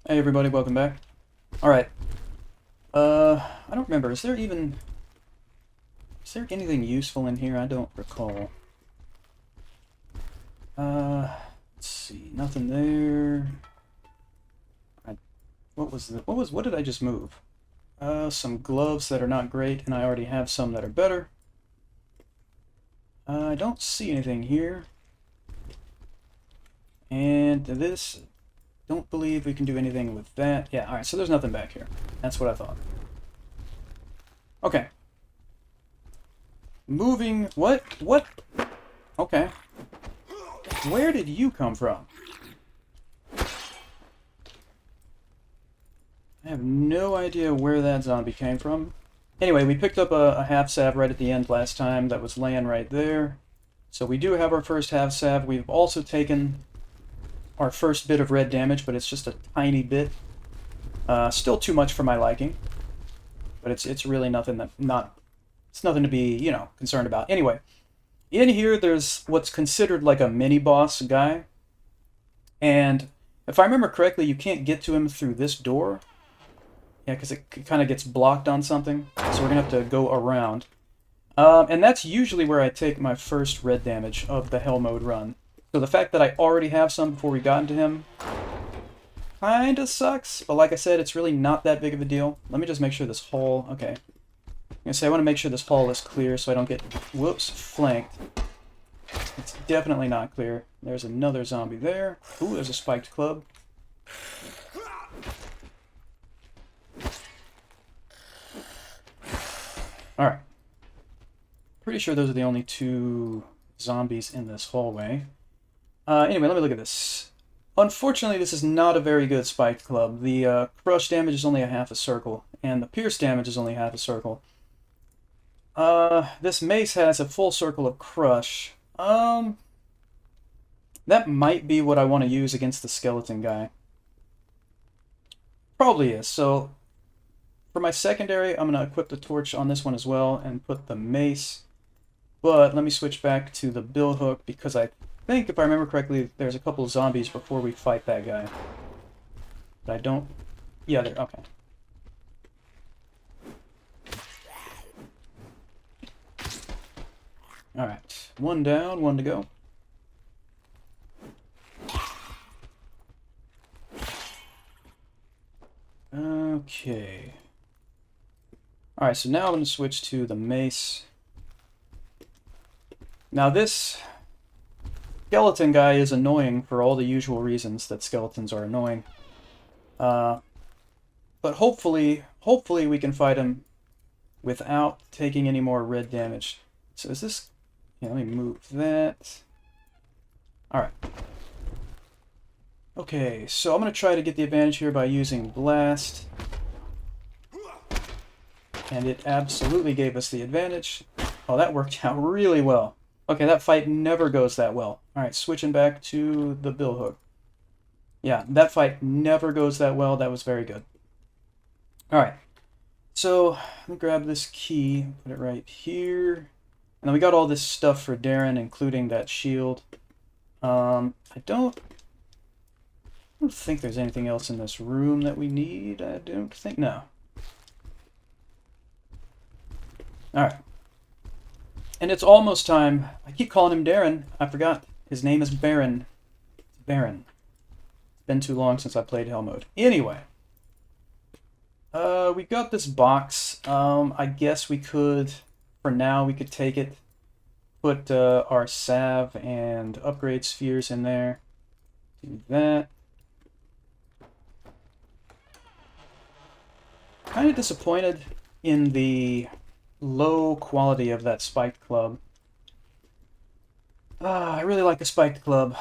Hey everybody, welcome back. Alright. I don't remember. Is there anything useful in here? I don't recall. Let's see. Nothing there. What did I just move? Some gloves that are not great, and I already have some that are better. I don't see anything here. And this, don't believe we can do anything with that. Yeah, alright, so there's nothing back here. That's what I thought. Okay. Moving... What? What? Okay. Where did you come from? I have no idea where that zombie came from. Anyway, we picked up a half salve right at the end last time that was laying right there. So we do have our first half salve. We've also taken our first bit of red damage, but it's just a tiny bit. Still too much for my liking. But it's really nothing it's nothing to be, concerned about. Anyway, in here there's what's considered like a mini-boss guy. And if I remember correctly, you can't get to him through this door. Yeah, because it kind of gets blocked on something. So we're going to have to go around. And that's usually where I take my first red damage of the Hell Mode run. So the fact that I already have some before we got into him kind of sucks. But like I said, it's really not that big of a deal. Let me just make sure this hall... Okay. I'm going to say I want to make sure this hall is clear so I don't get, whoops, flanked. It's definitely not clear. There's another zombie there. Ooh, there's a spiked club. Alright. Pretty sure those are the only two zombies in this hallway. Anyway, let me look at this. Unfortunately, this is not a very good spiked club. The crush damage is only a half a circle, and the pierce damage is only half a circle. This mace has a full circle of crush. That might be what I want to use against the skeleton guy. Probably is. So, for my secondary, I'm going to equip the torch on this one as well and put the mace. But let me switch back to the bill hook because I think, if I remember correctly, there's a couple of zombies before we fight that guy. But I don't... Yeah, there... Okay. Alright. One down, one to go. Okay. Alright, so now I'm going to switch to the mace. Now this skeleton guy is annoying for all the usual reasons that skeletons are annoying. But hopefully we can fight him without taking any more red damage. So is this... Yeah, let me move that. Alright. Okay, so I'm going to try to get the advantage here by using Blast. And it absolutely gave us the advantage. Oh, that worked out really well. Okay, that fight never goes that well. Alright, switching back to the bill hook. Yeah, that fight never goes that well. That was very good. Alright, so let me grab this key, put it right here. And then we got all this stuff for Derrin, including that shield. I don't think there's anything else in this room that we need. I don't think... No. Alright. And it's almost time. I keep calling him Derrin. I forgot. His name is Berrin. Berrin. It's been too long since I played Hell Mode. Anyway. We got this box. I guess we could, for now, we could take it. Put our salve and upgrade spheres in there. Do that. Kind of disappointed in the low quality of that spiked club. I really like the spiked club,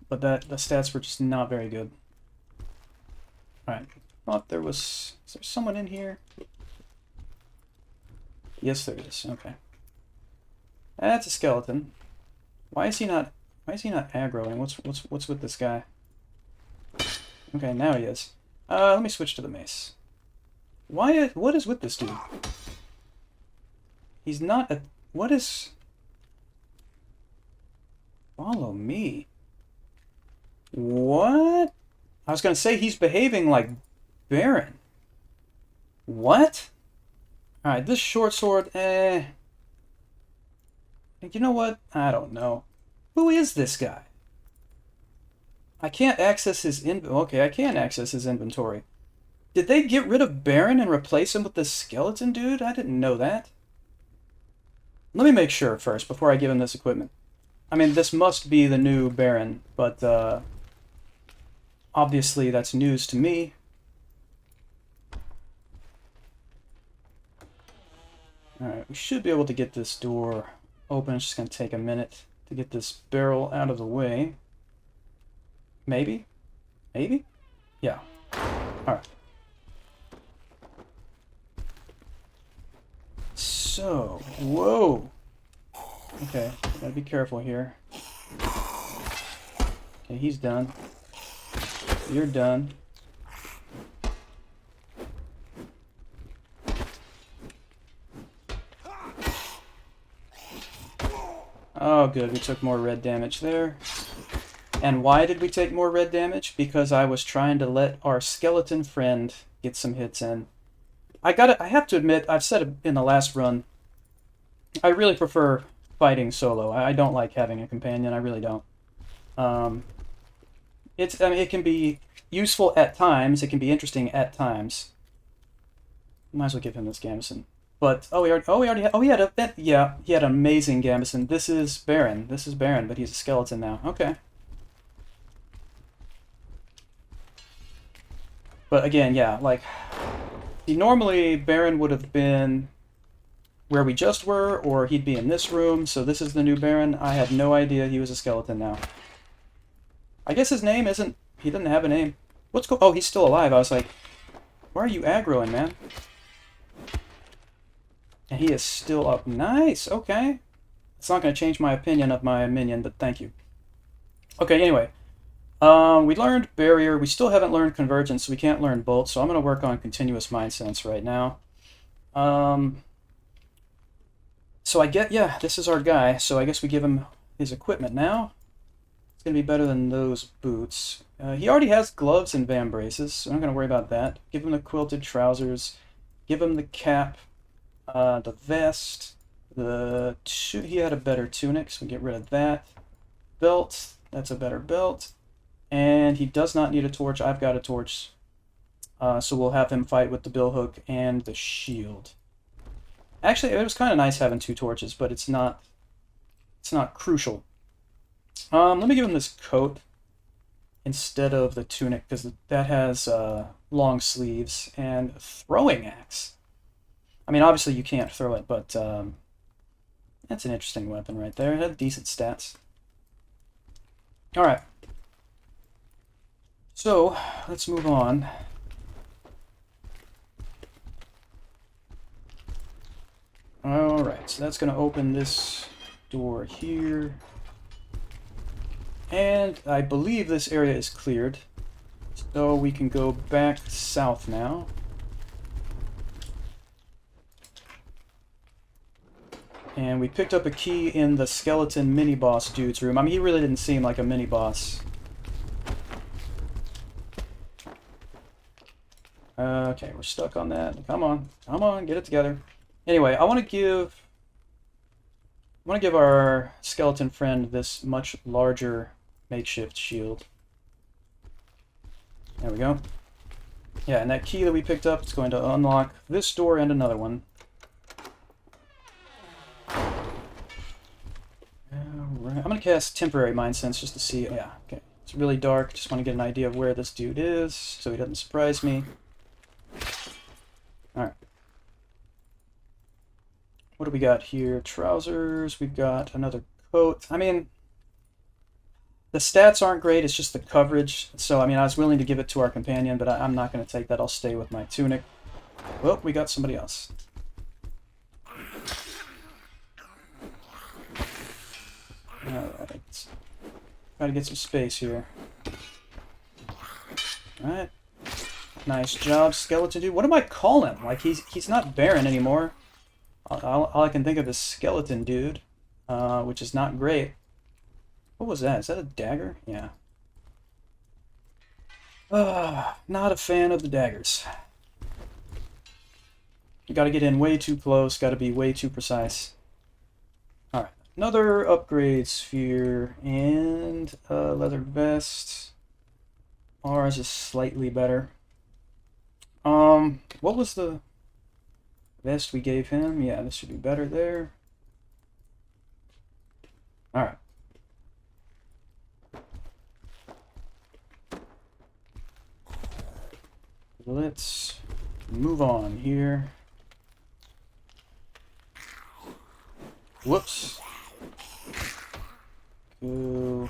but the stats were just not very good. Alright, thought there was... Is there someone in here? Yes, there is. Okay. That's a skeleton. Why is he not aggroing? What's with this guy? Okay, now he is. Let me switch to the mace. What is with this dude? He's not a... What is... Follow me. What? I was gonna say he's behaving like Berrin. What? Alright, this short sword, You know what? I don't know. Who is this guy? I can't access his okay, I can access his inventory. Did they get rid of Berrin and replace him with this skeleton dude? I didn't know that. Let me make sure first before I give him this equipment. I mean, this must be the new Berrin, but obviously that's news to me. Alright, we should be able to get this door open. It's just going to take a minute to get this barrel out of the way. Maybe? Maybe? Yeah. Alright. So, whoa! Okay, gotta be careful here. Okay, he's done. You're done. Oh, good. We took more red damage there. And why did we take more red damage? Because I was trying to let our skeleton friend get some hits in. I have to admit, I've said it in the last run, I really prefer fighting solo. I don't like having a companion. I really don't. I mean, it can be useful at times. It can be interesting at times. Might as well give him this gambeson. But he had an amazing gambeson. This is Berrin. This is Berrin, but he's a skeleton now. Okay. But again, yeah, like normally Berrin would have been where we just were, or he'd be in this room. So this is the new Berrin. I had no idea he was a skeleton now. I guess his name isn't. He doesn't have a name. Oh, he's still alive. I was like, why are you aggroing, man? And he is still up. Nice, okay. It's not going to change my opinion of my minion, but thank you. Okay, anyway. We learned Barrier. We still haven't learned Convergence, so we can't learn Bolt, so I'm going to work on Continuous Mind Sense right now. So this is our guy, so I guess we give him his equipment now. It's going to be better than those boots. He already has gloves and vambraces, so I'm not going to worry about that. Give him the quilted trousers. Give him the cap. The vest, he had a better tunic, so we get rid of that. Belt, that's a better belt. And he does not need a torch. I've got a torch. So we'll have him fight with the billhook and the shield. Actually, it was kind of nice having two torches, but it's not crucial. Let me give him this coat instead of the tunic, because that has long sleeves and throwing axe. I mean, obviously you can't throw it, but that's an interesting weapon right there. It had decent stats. Alright. So, let's move on. Alright, so that's going to open this door here. And I believe this area is cleared. So we can go back south now. And we picked up a key in the skeleton mini-boss dude's room. I mean, he really didn't seem like a mini-boss. Okay, we're stuck on that. Come on, get it together. Anyway, I want to give our skeleton friend this much larger makeshift shield. There we go. Yeah, and that key that we picked up is going to unlock this door and another one. Alright, I'm going to cast Temporary Mind Sense just to see. Yeah, okay. It's really dark. Just want to get an idea of where this dude is so he doesn't surprise me. Alright. What do we got here? Trousers. We've got another coat. I mean, the stats aren't great. It's just the coverage. So, I mean, I was willing to give it to our companion, but I'm not going to take that. I'll stay with my tunic. Well, we got somebody else. Alright. Try to get some space here. Alright. Nice job, skeleton dude. What do I call him? Like, he's not Berrin anymore. All I can think of is skeleton dude, which is not great. What was that? Is that a dagger? Yeah. Not a fan of the daggers. You gotta get in way too close, gotta be way too precise. Alright, another upgrade sphere, and a leather vest. Ours is slightly better. What was the vest we gave him? Yeah, this should be better there. Alright. Let's move on here. Whoops. Go.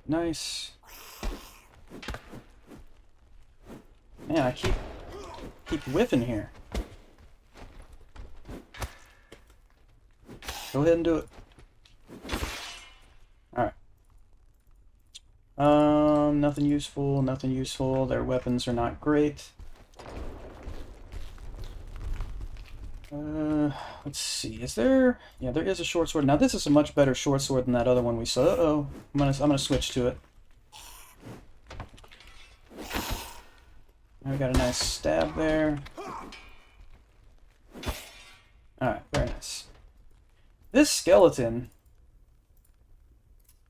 Nice. Man, I keep whiffing here. Go ahead and do it. Alright. Nothing useful, nothing useful. Their weapons are not great. Let's see. Is there... Yeah, there is a short sword. Now this is a much better short sword than that other one we saw. Uh-oh. I'm gonna switch to it. I got a nice stab there. Alright, very nice. This skeleton...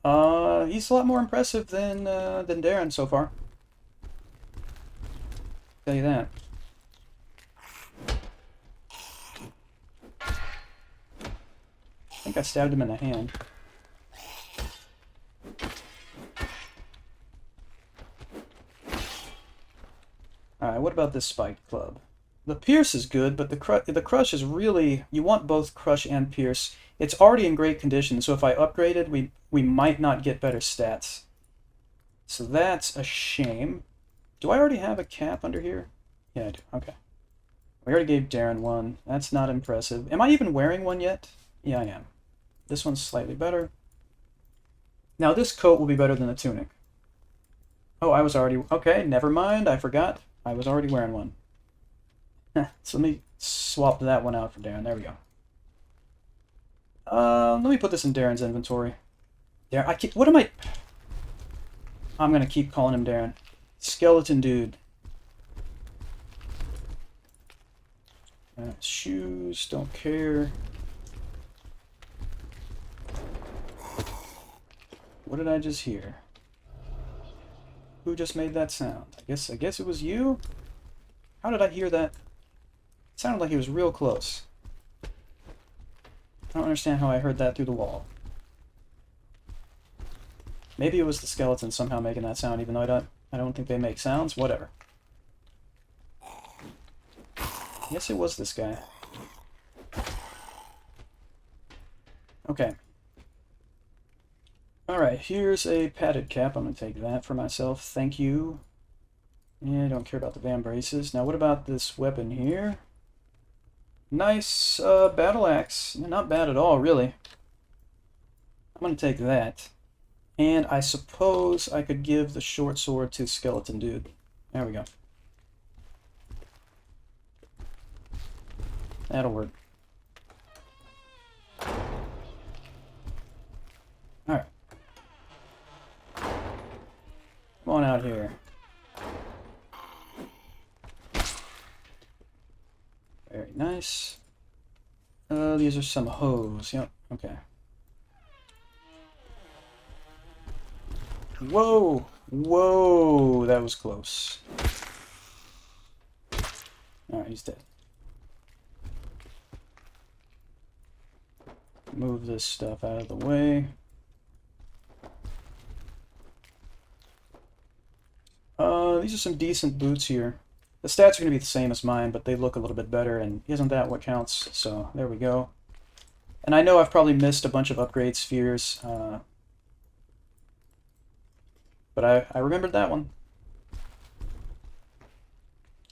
he's a lot more impressive than Derrin so far. Tell you that. I think I stabbed him in the hand. Alright, what about this spiked club? The pierce is good, but the crush is really... You want both crush and pierce. It's already in great condition, so if I upgrade it, we might not get better stats. So that's a shame. Do I already have a cap under here? Yeah, I do. Okay. We already gave Derrin one. That's not impressive. Am I even wearing one yet? Yeah, I am. This one's slightly better. Now this coat will be better than the tunic. Oh, I was already... Okay, never mind. I forgot. I was already wearing one. So let me swap that one out for Derrin. There we go. Let me put this in Derrin's inventory. Derrin, what am I... I'm gonna keep calling him Derrin. Skeleton dude. Shoes, don't care. What did I just hear? Who just made that sound? I guess it was you? How did I hear that? It sounded like he was real close. I don't understand how I heard that through the wall. Maybe it was the skeleton somehow making that sound, even though I don't think they make sounds. Whatever. Yes, it was this guy. Okay. Alright, here's a padded cap. I'm going to take that for myself. Thank you. Yeah, I don't care about the vambraces. Now, what about this weapon here? Nice battle axe. Not bad at all, really. I'm going to take that. And I suppose I could give the short sword to Skeleton Dude. There we go. That'll work. Alright. Come on out here. Very nice. These are some hose. Yep, okay. Whoa! Whoa! That was close. Alright, he's dead. Move this stuff out of the way. These are some decent boots here. The stats are going to be the same as mine, but they look a little bit better, and isn't that what counts? So, there we go. And I know I've probably missed a bunch of upgrade spheres, but I remembered that one.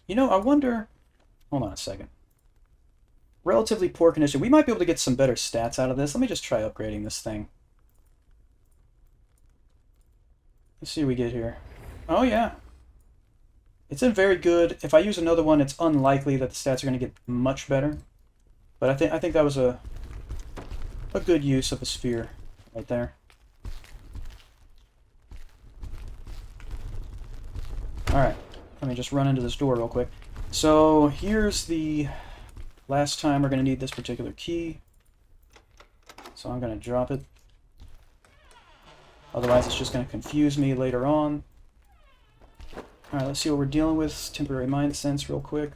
You know, I wonder... Hold on a second. Relatively poor condition. We might be able to get some better stats out of this. Let me just try upgrading this thing. Let's see what we get here. Oh, yeah. It's in very good. If I use another one, it's unlikely that the stats are going to get much better. But I think that was a good use of a sphere right there. Alright, let me just run into this door real quick. So here's the last time we're going to need this particular key. So I'm going to drop it. Otherwise it's just going to confuse me later on. Alright, let's see what we're dealing with. Temporary mind sense real quick.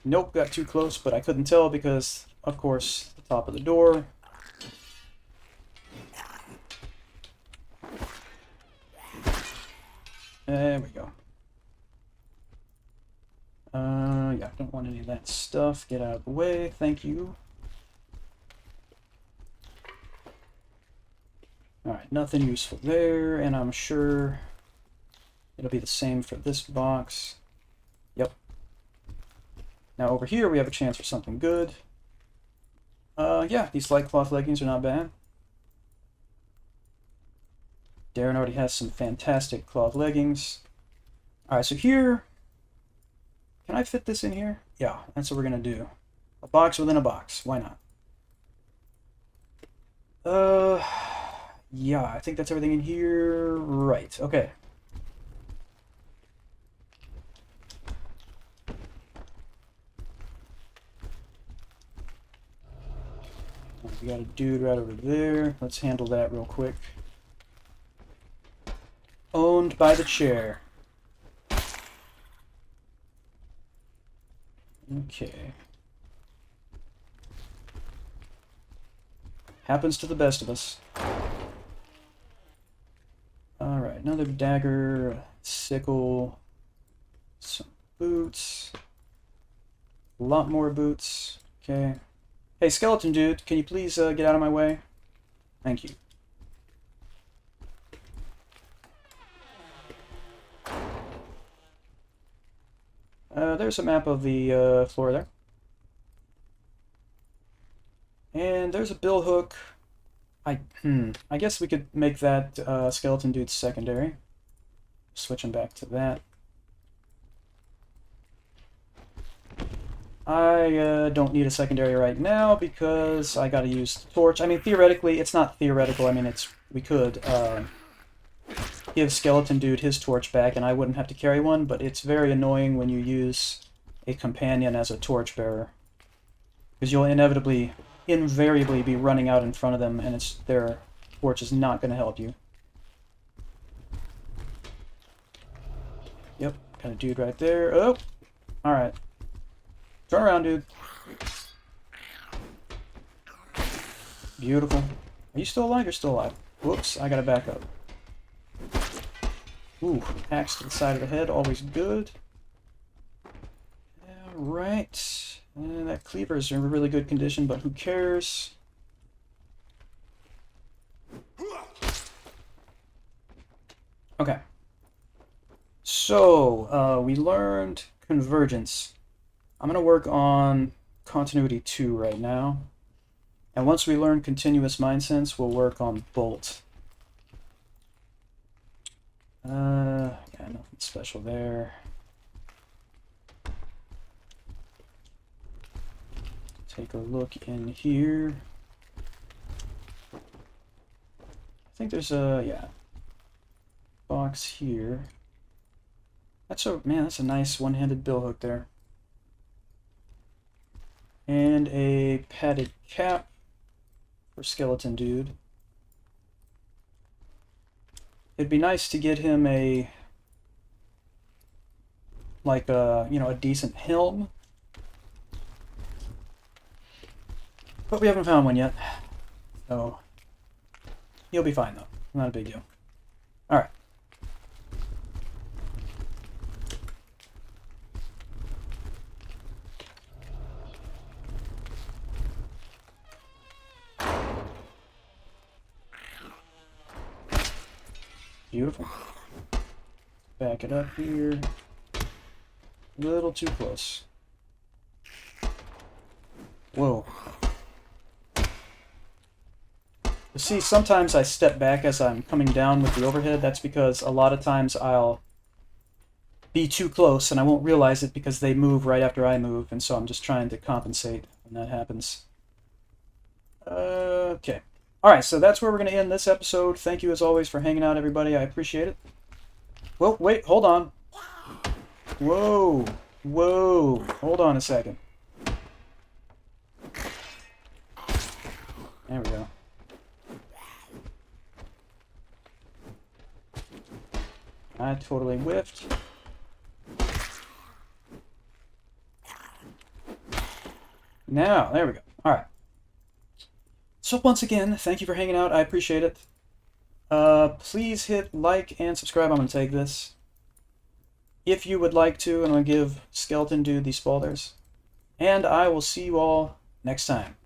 Nope, got too close, but I couldn't tell because, of course, the top of the door. There we go. Yeah, don't want any of that stuff. Get out of the way. Thank you. Alright, nothing useful there, and I'm sure it'll be the same for this box. Yep. Now over here we have a chance for something good. Yeah, these light cloth leggings are not bad. Derrin already has some fantastic cloth leggings. Alright, so here... Can I fit this in here? Yeah, that's what we're going to do. A box within a box. Why not? Yeah, I think that's everything in here. Right, okay. We got a dude right over there. Let's handle that real quick. Owned by the chair. Okay. Happens to the best of us. Alright, another dagger, sickle, some boots, a lot more boots. Okay. Hey, skeleton dude, can you please get out of my way? Thank you. There's a map of the floor there. And there's a bill hook. I guess we could make that skeleton dude secondary. Switching back to that. I don't need a secondary right now because I gotta use the torch. I mean, theoretically, it's not theoretical. I mean, we could give skeleton dude his torch back and I wouldn't have to carry one, but it's very annoying when you use a companion as a torch bearer. Because you'll invariably be running out in front of them and their torch is not going to help you. Yep, got a dude right there. Oh! Alright. Turn around, dude. Beautiful. Are you still alive? You're still alive. Whoops, I gotta back up. Ooh, axe to the side of the head, always good. Alright. That cleaver's in really good condition, but who cares? Okay. So, we learned convergence. I'm going to work on continuity 2 right now. And once we learn continuous mind sense, we'll work on bolt. Yeah, nothing special there. Take a look in here. I think there's a, yeah, box here. That's a nice one-handed bill hook there. And a padded cap for skeleton dude. It'd be nice to get him a, like a, a decent helm. But we haven't found one yet. So, he'll be fine though. Not a big deal. Alright. Beautiful. Back it up here. A little too close. Whoa. You see, sometimes I step back as I'm coming down with the overhead. That's because a lot of times I'll be too close and I won't realize it because they move right after I move, and so I'm just trying to compensate when that happens. Okay. Alright, so that's where we're going to end this episode. Thank you as always for hanging out, everybody. I appreciate it. Well, wait, hold on. Whoa. Whoa. Hold on a second. There we go. I totally whiffed. Now, there we go. Alright. So once again, thank you for hanging out. I appreciate it. Please hit like and subscribe. I'm going to take this. If you would like to, I'm going to give Skeleton Dude these spoilers. And I will see you all next time.